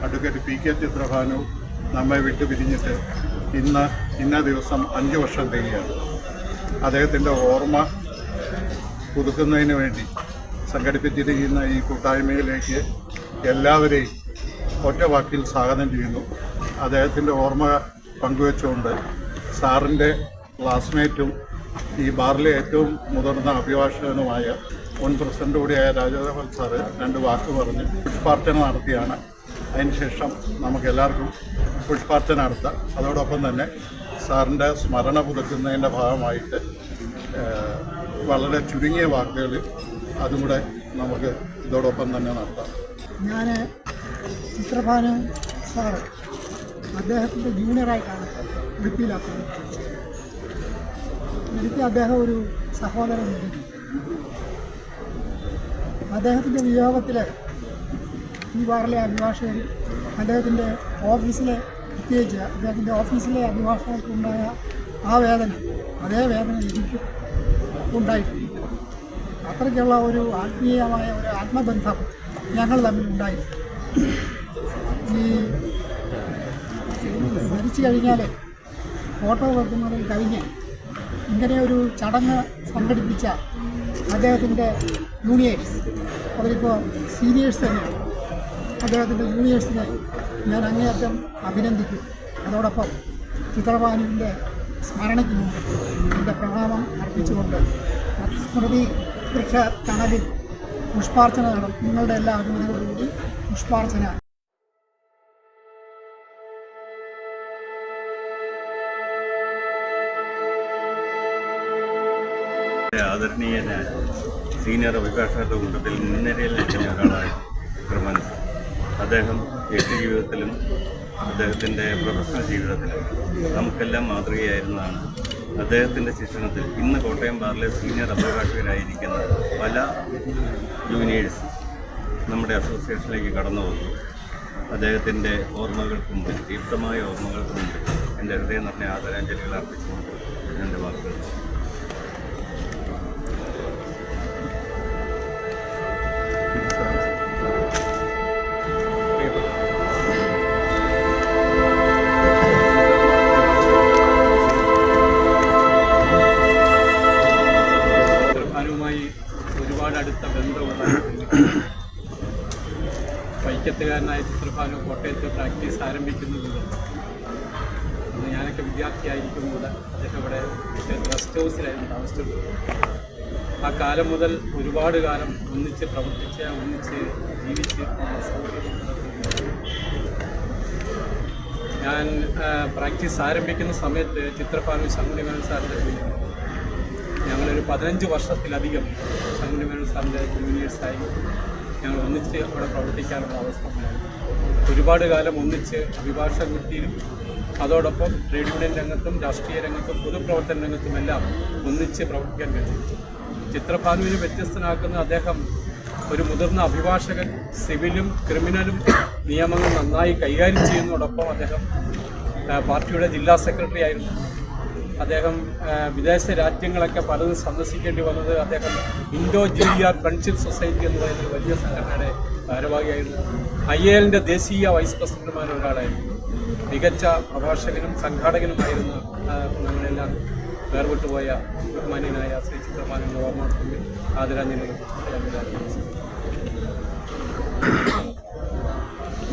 Advocate P K Chitrabhanu നമ്മെ വിട്ടുപിരിഞ്ഞിട്ട് ഇന്ന ദിവസം 5 വർഷം തികയാണ്. അദ്ദേഹത്തിൻ്റെ ഓർമ്മ പുതുക്കുന്നതിന് വേണ്ടി സംഘടിപ്പിച്ചിരിക്കുന്ന ഈ കൂട്ടായ്മയിലേക്ക് എല്ലാവരെയും ഒറ്റ വാക്കിൽ സ്വാഗതം ചെയ്യുന്നു. അദ്ദേഹത്തിൻ്റെ ഓർമ്മ പങ്കുവെച്ചുകൊണ്ട് സാറിൻ്റെ ക്ലാസ്മേറ്റും ഈ ബാറിലെ ഏറ്റവും മുതിർന്ന അഭിഭാഷകനുമായ മുൻ പ്രസിഡന്റ് കൂടിയായ രാജഗോപാൽ സാറ് 2 വാക്ക് പറഞ്ഞ് പുഷ്പാർച്ചന നടത്തിയാണ്. അതിനുശേഷം നമുക്കെല്ലാവർക്കും പുഷ്പാർച്ചന നടത്താം. അതോടൊപ്പം തന്നെ സാറിൻ്റെ സ്മരണ പുതുക്കുന്നതിൻ്റെ ഭാഗമായിട്ട് വളരെ ചുരുങ്ങിയ വാക്കുകളിൽ അതും കൂടെ നമുക്ക് ഇതോടൊപ്പം തന്നെ നടത്താം. ഞാൻ ചിത്രഭാനു സാറ് അദ്ദേഹത്തിൻ്റെ ജൂനിയറായിട്ടാണ് ഉടുപ്പിയിലാക്കുന്നത്. എനിക്ക് അദ്ദേഹം ഒരു സഹോദരൻ. അദ്ദേഹത്തിൻ്റെ വിയോഗത്തിൽ ഈ ബാറിലെ അഭിഭാഷകർ അദ്ദേഹത്തിൻ്റെ ഓഫീസിലെ പ്രത്യേകിച്ച് അദ്ദേഹത്തിൻ്റെ ഓഫീസിലെ അഭിഭാഷകർക്കുണ്ടായ അതേ വേദന എനിക്കും ഉണ്ടായിട്ടുണ്ട്. അത്രയ്ക്കുള്ള ഒരു ആത്മീയമായ ഒരു ആത്മബന്ധം ഞങ്ങൾ തമ്മിലുണ്ടായിരുന്നു. ഈ മരിച്ചു കഴിഞ്ഞാൽ ഫോട്ടോ വെക്കുന്നതിൽ കഴിഞ്ഞ് ഇങ്ങനെ ഒരു ചടങ്ങ് സംഘടിപ്പിച്ച അദ്ദേഹത്തിൻ്റെ ജൂനിയേഴ്സ്, അവരിപ്പോൾ സീനിയേഴ്സ് തന്നെയാണ്, അദ്ദേഹത്തിൻ്റെ ജൂനിയേഴ്സിനെ ഞാൻ അങ്ങേയറ്റം അഭിനന്ദിക്കും. അതോടൊപ്പം ചിത്രഭാനുവിൻ്റെ സ്മരണയ്ക്ക് മുമ്പ് എൻ്റെ പ്രണാമം അർപ്പിച്ചുകൊണ്ട് സ്മൃതി വൃക്ഷ തണലിൽ പുഷ്പാർച്ചന നടത്തും. നിങ്ങളുടെ എല്ലാ അനുമതിയോടുകൂടി പുഷ്പാർച്ചന. ആദരണീയനായ സീനിയർ അഭിഭാഷകരുടെ കൂട്ടത്തിൽ മുൻനിരയിൽ നിൽക്കുന്ന ഒരാളായി ചിത്രഭാനു. അദ്ദേഹം വ്യക്തിജീവിതത്തിലും അദ്ദേഹത്തിൻ്റെ പ്രൊഫഷണൽ ജീവിതത്തിലും നമുക്കെല്ലാം മാതൃകയായിരുന്നതാണ്. അദ്ദേഹത്തിൻ്റെ ശിക്ഷണത്തിൽ ഇന്ന് കോട്ടയം ബാറിലെ സീനിയർ അഭിഭാഷകരായിരിക്കുന്ന പല ജൂനിയേഴ്സ് നമ്മുടെ അസോസിയേഷനിലേക്ക് കടന്നു വന്നു. അദ്ദേഹത്തിൻ്റെ ഓർമ്മകൾക്ക് മുമ്പിൽ, ദീപ്തമായ ഓർമ്മകൾക്ക് മുമ്പിൽ എൻ്റെ ഹൃദയം നിറഞ്ഞ ആദരാഞ്ജലികൾ അർപ്പിച്ചുകൊണ്ട് എൻ്റെ വാക്കുകൾ. അടുത്ത ബന്ധമുള്ള വൈക്കത്തുകാരനായ ചിത്രഭാനു കോട്ടയത്ത് പ്രാക്ടീസ് ആരംഭിക്കുന്നത് അന്ന് ഞാനൊക്കെ വിദ്യാർത്ഥിയായിരിക്കുമ്പോൾ അദ്ദേഹം ഇവിടെ റെസ്റ്റ് ഹൗസിലായിരുന്നു താമസിച്ചിട്ടുള്ളത്. ആ കാലം മുതൽ ഒരുപാട് കാലം ഒന്നിച്ച് പ്രവർത്തിച്ച് ഒന്നിച്ച് ജീവിച്ച് ഞാൻ പ്രാക്ടീസ് ആരംഭിക്കുന്ന സമയത്ത് ചിത്രഭാനു ശങ്കുണ്ണി മേനോൻ സാറിൻ്റെ ഞങ്ങളൊരു 15 വർഷത്തിലധികം ശങ്കുണ്ണി മേനോൻ സാറിൻ്റെ ജൂനിയേഴ്സായി ഞങ്ങൾ ഒന്നിച്ച് അവിടെ പ്രവർത്തിക്കാനുള്ള അവസ്ഥ ഉണ്ടായിരുന്നു. ഒരുപാട് കാലം ഒന്നിച്ച് അഭിഭാഷക വൃത്തിയിലും അതോടൊപ്പം ട്രേഡ് യൂണിയൻ രംഗത്തും രാഷ്ട്രീയ രംഗത്തും പൊതുപ്രവർത്തന രംഗത്തുമെല്ലാം ഒന്നിച്ച് പ്രവർത്തിക്കാൻ കഴിയും. ചിത്രഭാനുവിനെ വ്യത്യസ്തനാക്കുന്ന അദ്ദേഹം ഒരു മുതിർന്ന അഭിഭാഷകൻ, സിവിലും ക്രിമിനലും നിയമങ്ങൾ നന്നായി കൈകാര്യം ചെയ്യുന്നതോടൊപ്പം അദ്ദേഹം പാർട്ടിയുടെ ജില്ലാ സെക്രട്ടറി ആയിരുന്നു. അദ്ദേഹം വിദേശ രാജ്യങ്ങളൊക്കെ പലതും സന്ദർശിക്കേണ്ടി വന്നത് അദ്ദേഹം ഇൻഡോ ജൂലിയർ ഫ്രണ്ട്ഷിപ്പ് സൊസൈറ്റി എന്ന് പറയുന്ന വലിയ സംഘടനയുടെ ഭാരവാഹിയായിരുന്നു. IALൻ്റെ ദേശീയ വൈസ് പ്രസിഡന്റുമാരിൽ ഒരാളായിരുന്നു. മികച്ച പ്രഭാഷകനും സംഘാടകനുമായിരുന്ന നമ്മളെല്ലാം വേർവിട്ടുപോയ ബഹുമാന്യനായ ശ്രീ ചിത്രഭാനുവിൻ്റെ ഓർമ്മകൾക്ക് ആദരാഞ്ജലികൾ.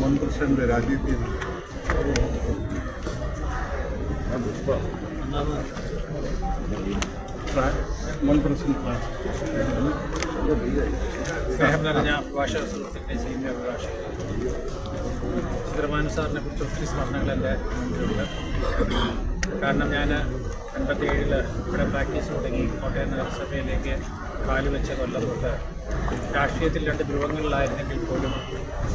മുൻ പ്രസിഡന്റ് രാജീവ് മുൻ പ്രസിഡന്റ് സ്നേഹം നിറഞ്ഞ അഭിഭാഷക സുഹൃത്തിൻ്റെ സീനിയർ അഭിഭാഷകൻ ചിത്രഭാനു സാറിനെ കുറിച്ച് ഒത്തിരി സ്മരണകൾ എൻ്റെ മുന്നിലുണ്ട്. കാരണം ഞാൻ 87 ഇവിടെ പ്രാക്ടീസ് തുടങ്ങി കോട്ടയം നഗരസഭയിലേക്ക് കാലുവെച്ച കൊല്ലം തൊട്ട് രാഷ്ട്രീയത്തിൽ 2 ധ്രുവങ്ങളിലായിരുന്നെങ്കിൽ പോലും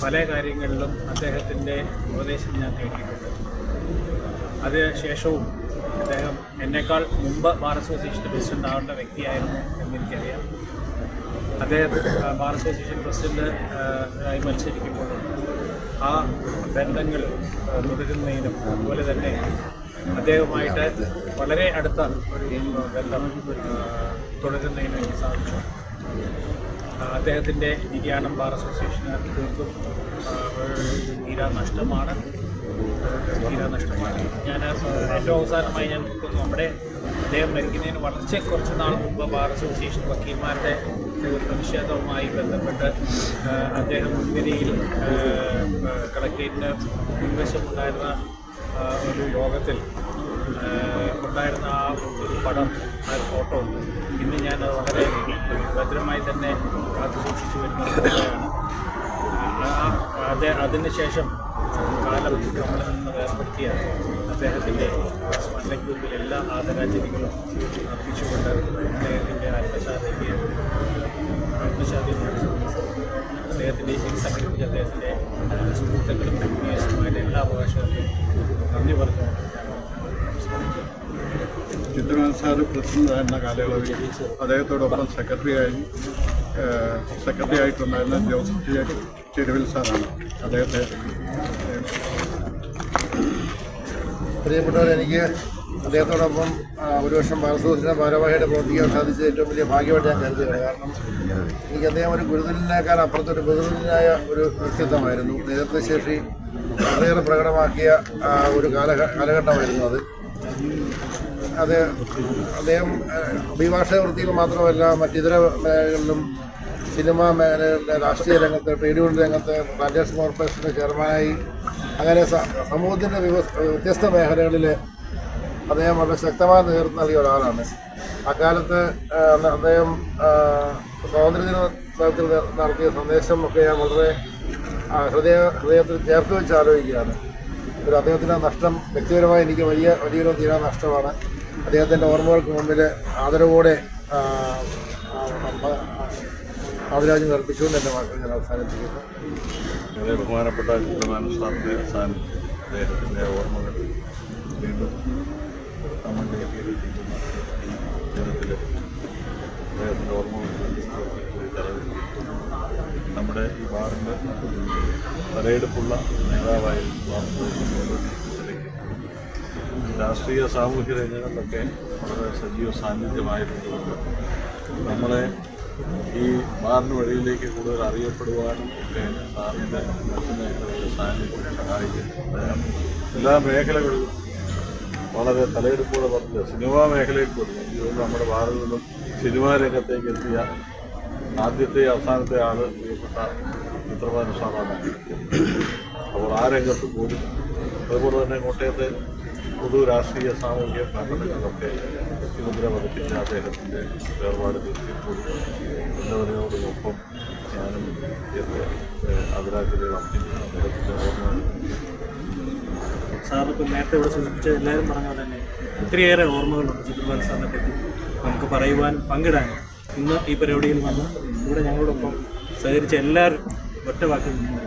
പല കാര്യങ്ങളിലും അദ്ദേഹത്തിൻ്റെ ഉപദേശം ഞാൻ തേടിയിട്ടുണ്ട്. അതിനുശേഷവും അദ്ദേഹം എന്നേക്കാൾ മുമ്പ് ബാർ അസോസിയേഷൻ പ്രസിഡന്റ് ആവേണ്ട വ്യക്തിയായിരുന്നു എന്നെനിക്കറിയാം. അദ്ദേഹം ബാർ അസോസിയേഷൻ പ്രസിഡന്റ് ആയി മത്സരിക്കുമ്പോഴും ആ ബന്ധങ്ങൾ തുടരുന്നതിനും അതുപോലെ തന്നെ അദ്ദേഹവുമായിട്ട് വളരെ അടുത്ത ഒരു ബന്ധം തുടരുന്നതിനും എനിക്ക് സാധിച്ചു. അദ്ദേഹത്തിൻ്റെ നിര്യാണം ബാർ അസോസിയേഷന് തീർത്തും തീരാ നഷ്ടമാണ്. ഞാൻ ഏറ്റവും അവസാനമായി ഞാൻ നമ്മുടെ അദ്ദേഹം മരിക്കുന്നതിന് വളരെ കുറച്ച് നാൾ മുമ്പ് ബാർ അസോസിയേഷൻ വക്കീൽമാരുടെ പ്രതിഷേധവുമായി ബന്ധപ്പെട്ട് അദ്ദേഹം മുൻനിരയിൽ കളക്ടറേറ്റിന് മുൻവശമുണ്ടായിരുന്ന ഒരു യോഗത്തിൽ ഉണ്ടായിരുന്ന ആ ഒരു പടം, ആ ഒരു ഫോട്ടോ ഇന്ന് ഞാൻ വളരെ ഭദ്രമായി തന്നെ കാത്തു സൂക്ഷിച്ചു വരുന്നതാണ്. അതിനുശേഷം കാലം നമ്മളിൽ നിന്ന് വേർപെടുത്തിയ അദ്ദേഹത്തിൻ്റെ സ്മരണയ്ക്ക് മുമ്പിൽ എല്ലാ ആദരാഞ്ജലികളും അർപ്പിച്ചുകൊണ്ട് അദ്ദേഹത്തിൻ്റെ ആത്മശാന്തിക്ക് അദ്ദേഹത്തിൻ്റെ സംഘടിപ്പിച്ച അദ്ദേഹത്തിൻ്റെ സുഹൃത്തുക്കളും ജൂനിയേഴ്സുമായിട്ട് എല്ലാ അവകാശങ്ങൾക്കും നന്ദി പറഞ്ഞു. ചിത്രകാരൻ സാറ് പ്രസിഡൻ്റായിരുന്ന കാലയളവിൽ അദ്ദേഹത്തോടൊപ്പം സെക്രട്ടറി ആയിട്ടുണ്ടായിരുന്ന ജോസഫ് ചെരുവിൽ സാറാണ് അദ്ദേഹത്തെ. പ്രിയപ്പെട്ടവർ, എനിക്ക് അദ്ദേഹത്തോടൊപ്പം ഒരു വർഷം ഭാരതസൂചന ഭാരവാഹിയുടെ പ്രവർത്തിക്കാൻ സാധിച്ചത് ഏറ്റവും വലിയ ഭാഗ്യമായിട്ട് ഞാൻ കരുതുകയാണ്. കാരണം എനിക്ക് അദ്ദേഹം ഒരു ഗുരുതുല്യനേക്കാൾ അപ്പുറത്തൊരു ബഹുതുല്യനായ ഒരു വ്യക്തിത്വമായിരുന്നു. നേതൃത്വശേഷി വളരെയേറെ പ്രകടമാക്കിയ ഒരു കാലഘട്ടമായിരുന്നു അത്. അദ്ദേഹം അഭിഭാഷക വൃത്തിയിൽ മാത്രമല്ല മറ്റിതര മേഖലകളിലും സിനിമാ മേഖലകളിലെ രാഷ്ട്രീയ രംഗത്ത്, ട്രേഡ് യൂണിയൻ രംഗത്ത്, പ്ലാന്റേഴ്സ് കോർപ്പറേഷൻ്റെ ചെയർമാനായി അങ്ങനെ സമൂഹത്തിൻ്റെ വ്യത്യസ്ത മേഖലകളിൽ അദ്ദേഹം വളരെ ശക്തമായ നേതൃത്വം നൽകിയ ഒരാളാണ്. അക്കാലത്ത് അദ്ദേഹം സ്വാതന്ത്ര്യദിനത്തിൽ നടത്തിയ സന്ദേശം ഒക്കെ ഞാൻ വളരെ ഹൃദയത്തിൽ ചേർത്ത് വെച്ച് ആലോചിക്കുകയാണ്. ഒരു അദ്ദേഹത്തിൻ്റെ നഷ്ടം വ്യക്തിപരമായി എനിക്ക് വലിയൊരു തീരാ നഷ്ടമാണ്. അദ്ദേഹത്തിൻ്റെ ഓർമ്മകൾക്ക് മുമ്പിൽ ആദരവോടെ ആദരാഞ്ജലി അർപ്പിച്ചുകൊണ്ട് എൻ്റെ വാക്കുകൾ ഞാൻ അവസാനിപ്പിക്കുന്നു. വളരെ ബഹുമാനപ്പെട്ട ചിത്രകാരൻ സാറിൻ്റെ അദ്ദേഹത്തിൻ്റെ ഓർമ്മകൾ വീണ്ടും നമ്മുടെ ദിനത്തിൽ അദ്ദേഹത്തിൻ്റെ ഓർമ്മകൾ നമ്മുടെ ഈ ബാറിൻ്റെ തലയെടുപ്പുള്ള നേതാവായിരുന്നു. രാഷ്ട്രീയ സാമൂഹ്യ രംഗങ്ങളിലൊക്കെ വളരെ സജീവ സാന്നിധ്യമായിരുന്നതുകൊണ്ട് നമ്മളെ ഈ ബാറിന് വഴിയിലേക്ക് കൂടുതൽ അറിയപ്പെടുവാനും ഒക്കെ സാറിൻ്റെ മറ്റു മേഖലകളിലെ സാന്നിധ്യം സഹായിക്കുന്നു. എല്ലാ മേഖലകളിലും വളരെ തലയെടുപ്പോടെ പറഞ്ഞത് സിനിമാ മേഖലയിൽ പോലും ഇതുകൊണ്ട് നമ്മുടെ ബാറുകളിലും സിനിമാ രംഗത്തേക്ക് എത്തിയ ആദ്യത്തെ അവസാനത്തെ ആൾ പ്രിയപ്പെട്ട ചിത്രകാരൻ സാറാണ്. അപ്പോൾ ആ രംഗത്ത് പോലും അതുപോലെ തന്നെ കോട്ടയത്തെ പൊതു രാഷ്ട്രീയ സാമൂഹിക പ്രവർത്തനങ്ങളൊക്കെ വ്യക്തിമുദ്ര പതിപ്പിച്ച അദ്ദേഹത്തിൻ്റെ വേർപാട് തീർച്ചയായിട്ടും എല്ലാവരോടുമൊപ്പം ഞാനും ആദരാഞ്ജലികൾ അർപ്പിക്കുന്നു. അദ്ദേഹത്തിൻ്റെ ഓർമ്മ സാറിപ്പോൾ നേരത്തെ ഇവിടെ സൂചിപ്പിച്ച എല്ലാവരും പറഞ്ഞ പോലെ തന്നെ ഒത്തിരിയേറെ ഓർമ്മകളുണ്ട് ചിത്രകാരൻ സാറിനെ പറ്റി നമുക്ക് പറയുവാനും പങ്കിടാനും. ഇന്ന് ഈ പരിപാടിയിൽ വന്ന് ഇവിടെ ഞങ്ങളോടൊപ്പം സഹകരിച്ച എല്ലാവരും ഒറ്റ വാക്കിൽ നിന്നു